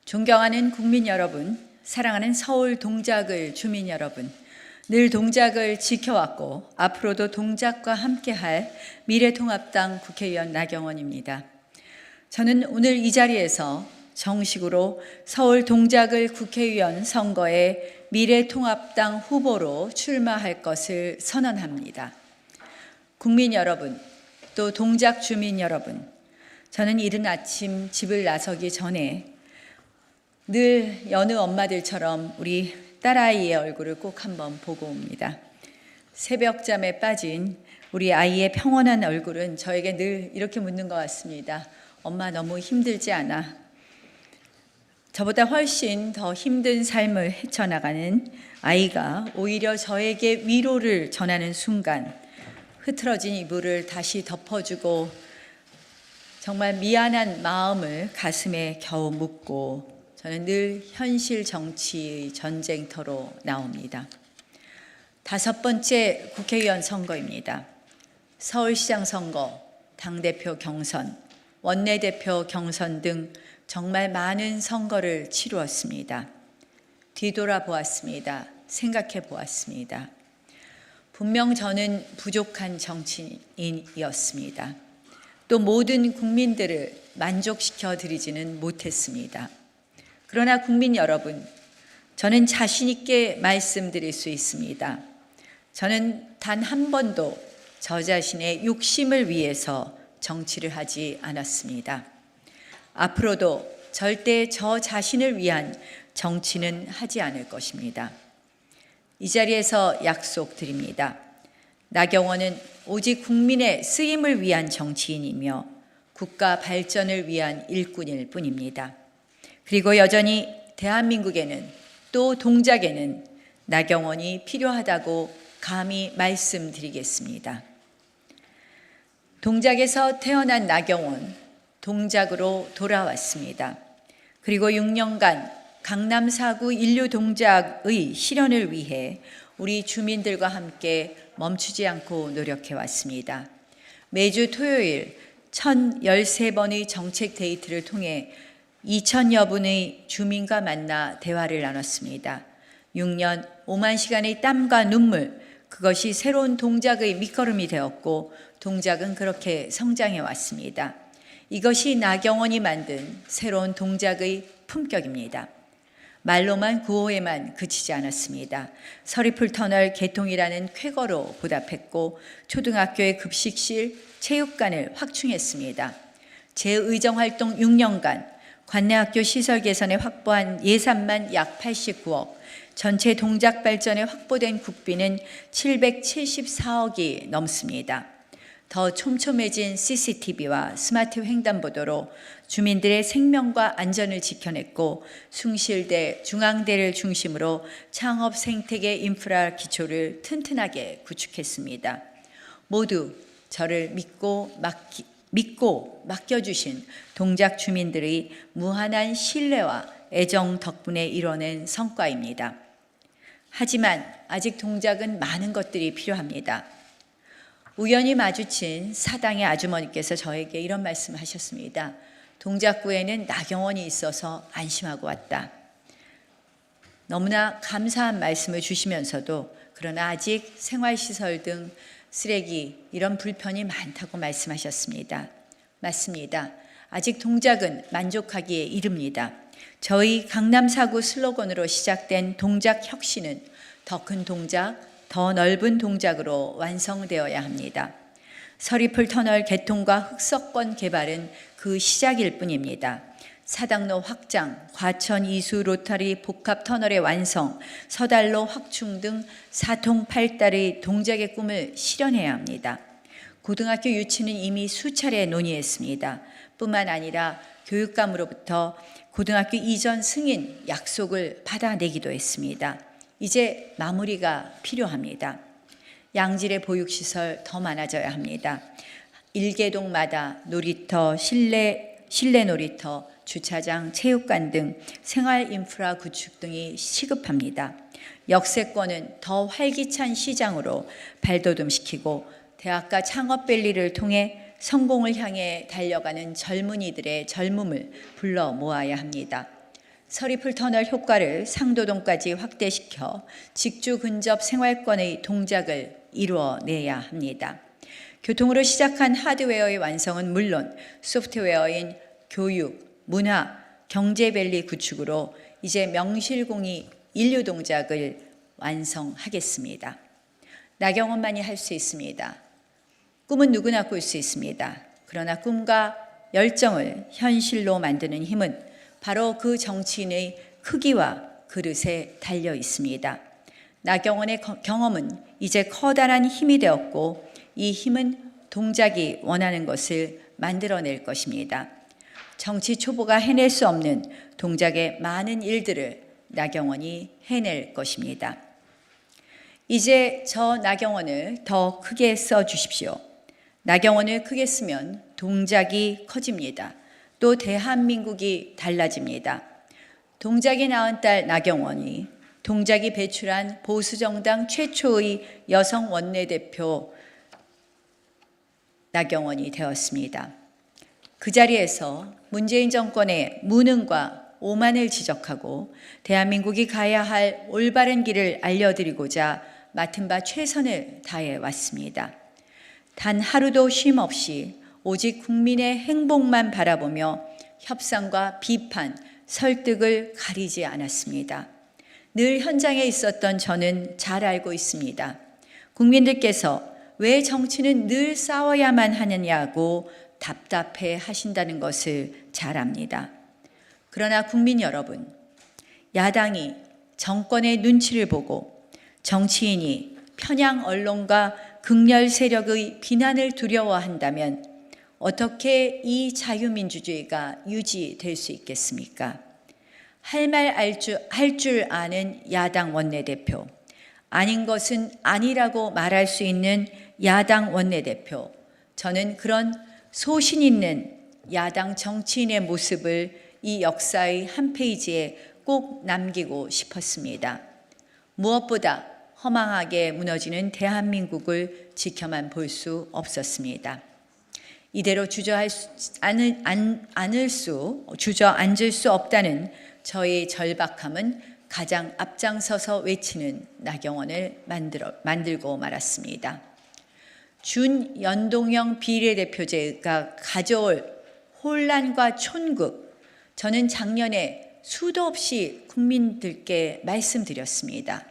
존경하는 국민 여러분, 사랑하는 서울 동작을 주민 여러분, 늘 동작을 지켜왔고 앞으로도 동작과 함께할 미래통합당 국회의원 나경원입니다. 저는 오늘 이 자리에서 정식으로 서울 동작을 국회의원 선거에 미래통합당 후보로 출마할 것을 선언합니다. 국민 여러분, 또 동작 주민 여러분, 저는 이른 아침 집을 나서기 전에 늘 여느 엄마들처럼 우리 딸아이의 얼굴을 꼭 한번 보고 옵니다. 새벽잠에 빠진 우리 아이의 평온한 얼굴은 저에게 늘 이렇게 묻는 것 같습니다. 엄마 너무 힘들지 않아? 저보다 훨씬 더 힘든 삶을 헤쳐나가는 아이가 오히려 저에게 위로를 전하는 순간 흐트러진 이불을 다시 덮어주고 정말 미안한 마음을 가슴에 겨우 묻고 저는 늘 현실 정치의 전쟁터로 나옵니다. 5번째 국회의원 선거입니다. 서울시장 선거, 당대표 경선, 원내대표 경선 등 정말 많은 선거를 치루었습니다. 뒤돌아보았습니다. 생각해 보았습니다. 분명 저는 부족한 정치인이었습니다. 또 모든 국민들을 만족시켜 드리지는 못했습니다. 그러나 국민 여러분, 저는 자신 있게 말씀드릴 수 있습니다. 저는 단 한 번도 저 자신의 욕심을 위해서 정치를 하지 않았습니다. 앞으로도 절대 저 자신을 위한 정치는 하지 않을 것입니다. 이 자리에서 약속드립니다. 나경원은 오직 국민의 쓰임을 위한 정치인이며 국가 발전을 위한 일꾼일 뿐입니다. 그리고 여전히 대한민국에는 또 동작에는 나경원이 필요하다고 감히 말씀드리겠습니다. 동작에서 태어난 나경원, 동작으로 돌아왔습니다. 그리고 6년간 강남 4구 인류 동작의 실현을 위해 우리 주민들과 함께 멈추지 않고 노력해 왔습니다. 매주 토요일 1013번의 정책 데이트를 통해 2000여 분의 주민과 만나 대화를 나눴습니다. 6년 5만 시간의 땀과 눈물, 그것이 새로운 동작의 밑거름이 되었고 동작은 그렇게 성장해 왔습니다. 이것이 나경원이 만든 새로운 동작의 품격입니다. 말로만 구호에만 그치지 않았습니다. 서리풀 터널 개통이라는 쾌거로 보답했고 초등학교의 급식실, 체육관을 확충했습니다. 재의정활동 6년간 관내학교 시설 개선에 확보한 예산만 약 89억, 전체 동작 발전에 확보된 국비는 774억이 넘습니다. 더 촘촘해진 CCTV와 스마트 횡단보도로 주민들의 생명과 안전을 지켜냈고 숭실대, 중앙대를 중심으로 창업 생태계 인프라 기초를 튼튼하게 구축했습니다. 모두 저를 믿고 맡겨주신 동작 주민들의 무한한 신뢰와 애정 덕분에 이뤄낸 성과입니다. 하지만 아직 동작은 많은 것들이 필요합니다. 우연히 마주친 사당의 아주머니께서 저에게 이런 말씀을 하셨습니다. 동작구에는 나경원이 있어서 안심하고 왔다. 너무나 감사한 말씀을 주시면서도 그러나 아직 생활시설 등 쓰레기 이런 불편이 많다고 말씀하셨습니다. 맞습니다. 아직 동작은 만족하기에 이릅니다. 저희 강남 4구 슬로건으로 시작된 동작 혁신은 더 큰 동작, 더 넓은 동작으로 완성되어야 합니다. 서리풀 터널 개통과 흑석권 개발은 그 시작일 뿐입니다. 사당로 확장, 과천 이수 로터리 복합 터널의 완성, 서달로 확충 등 사통팔달의 동작의 꿈을 실현해야 합니다. 고등학교 유치는 이미 수차례 논의했습니다. 뿐만 아니라 교육감으로부터 고등학교 이전 승인 약속을 받아내기도 했습니다. 이제 마무리가 필요합니다. 양질의 보육시설 더 많아져야 합니다. 일개동마다 놀이터, 실내 놀이터, 주차장, 체육관 등 생활 인프라 구축 등이 시급합니다. 역세권은 더 활기찬 시장으로 발돋움시키고 대학가 창업밸리를 통해 성공을 향해 달려가는 젊은이들의 젊음을 불러 모아야 합니다. 서리풀 터널 효과를 상도동까지 확대시켜 직주 근접 생활권의 동작을 이루어내야 합니다. 교통으로 시작한 하드웨어의 완성은 물론 소프트웨어인 교육, 문화, 경제밸리 구축으로 이제 명실공히 인류 동작을 완성하겠습니다. 나경원만이 할 수 있습니다. 꿈은 누구나 꿀 수 있습니다. 그러나 꿈과 열정을 현실로 만드는 힘은 바로 그 정치인의 크기와 그릇에 달려 있습니다. 나경원의 경험은 이제 커다란 힘이 되었고 이 힘은 동작이 원하는 것을 만들어낼 것입니다. 정치 초보가 해낼 수 없는 동작의 많은 일들을 나경원이 해낼 것입니다. 이제 저 나경원을 더 크게 써주십시오. 나경원을 크게 쓰면 동작이 커집니다. 또 대한민국이 달라집니다. 동작이 낳은 딸 나경원이 동작이 배출한 보수정당 최초의 여성 원내대표 나경원이 되었습니다. 그 자리에서 문재인 정권의 무능과 오만을 지적하고 대한민국이 가야 할 올바른 길을 알려드리고자 맡은 바 최선을 다해 왔습니다. 단 하루도 쉼 없이 오직 국민의 행복만 바라보며 협상과 비판, 설득을 가리지 않았습니다. 늘 현장에 있었던 저는 잘 알고 있습니다. 국민들께서 왜 정치는 늘 싸워야만 하느냐고 답답해 하신다는 것을 잘 압니다. 그러나 국민 여러분, 야당이 정권의 눈치를 보고 정치인이 편향 언론과 극렬 세력의 비난을 두려워한다면 어떻게 이 자유민주주의가 유지될 수 있겠습니까? 할 말 할 줄 아는 야당 원내대표, 아닌 것은 아니라고 말할 수 있는 야당 원내대표, 저는 그런 소신 있는 야당 정치인의 모습을 이 역사의 한 페이지에 꼭 남기고 싶었습니다. 무엇보다 허망하게 무너지는 대한민국을 지켜만 볼 수 없었습니다. 이대로 주저앉을 수 없다는 저의 절박함은 가장 앞장서서 외치는 나경원을 만들고 말았습니다. 준연동형 비례대표제가 가져올 혼란과 촌극, 저는 작년에 수도 없이 국민들께 말씀드렸습니다.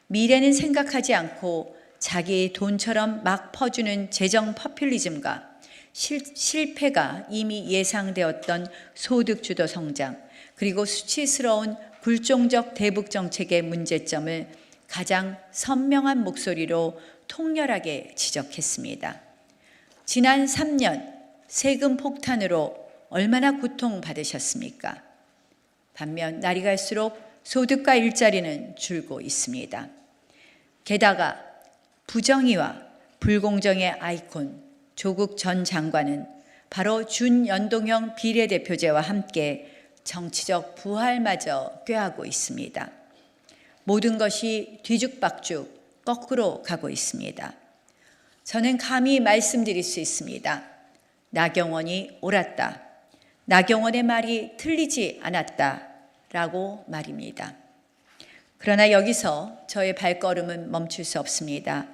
미래는 생각하지 않고 자기 돈처럼 막 퍼주는 재정 포퓰리즘과 실패가 이미 예상되었던 소득주도 성장, 그리고 수치스러운 불종적 대북 정책의 문제점을 가장 선명한 목소리로 통렬하게 지적했습니다. 지난 3년 세금 폭탄으로 얼마나 고통받으셨습니까? 반면 날이 갈수록 소득과 일자리는 줄고 있습니다. 게다가 부정의와 불공정의 아이콘 조국 전 장관은 바로 준연동형 비례대표제와 함께 정치적 부활마저 꾀하고 있습니다. 모든 것이 뒤죽박죽 거꾸로 가고 있습니다. 저는 감히 말씀드릴 수 있습니다. 나경원이 옳았다. 나경원의 말이 틀리지 않았다라고 말입니다. 그러나 여기서 저의 발걸음은 멈출 수 없습니다.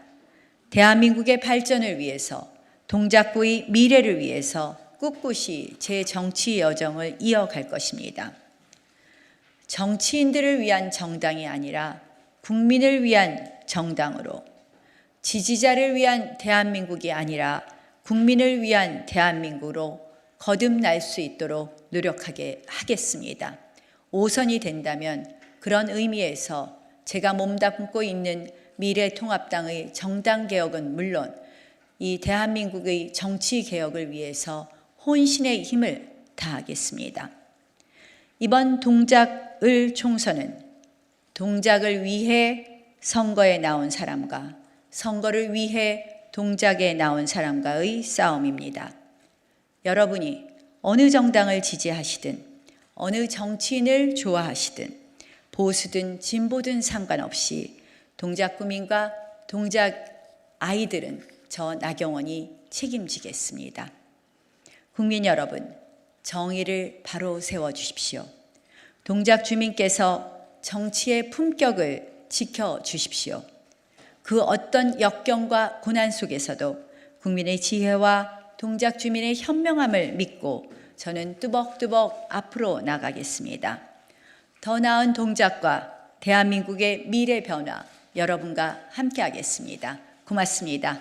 대한민국의 발전을 위해서, 동작구의 미래를 위해서 꿋꿋이 제 정치 여정을 이어갈 것입니다. 정치인들을 위한 정당이 아니라 국민을 위한 정당으로, 지지자를 위한 대한민국이 아니라 국민을 위한 대한민국으로 거듭날 수 있도록 노력하겠습니다. 5선이 된다면 그런 의미에서 제가 몸담고 있는 미래통합당의 정당개혁은 물론 이 대한민국의 정치개혁을 위해서 혼신의 힘을 다하겠습니다. 이번 동작을 총선은 동작을 위해 선거에 나온 사람과 선거를 위해 동작에 나온 사람과의 싸움입니다. 여러분이 어느 정당을 지지하시든 어느 정치인을 좋아하시든 보수든 진보든 상관없이 동작구민과 동작 아이들은 저 나경원이 책임지겠습니다. 국민 여러분, 정의를 바로 세워주십시오. 동작 주민께서 정치의 품격을 지켜주십시오. 그 어떤 역경과 고난 속에서도 국민의 지혜와 동작 주민의 현명함을 믿고 저는 뚜벅뚜벅 앞으로 나가겠습니다. 더 나은 동작과 대한민국의 미래 변화 여러분과 함께하겠습니다. 고맙습니다.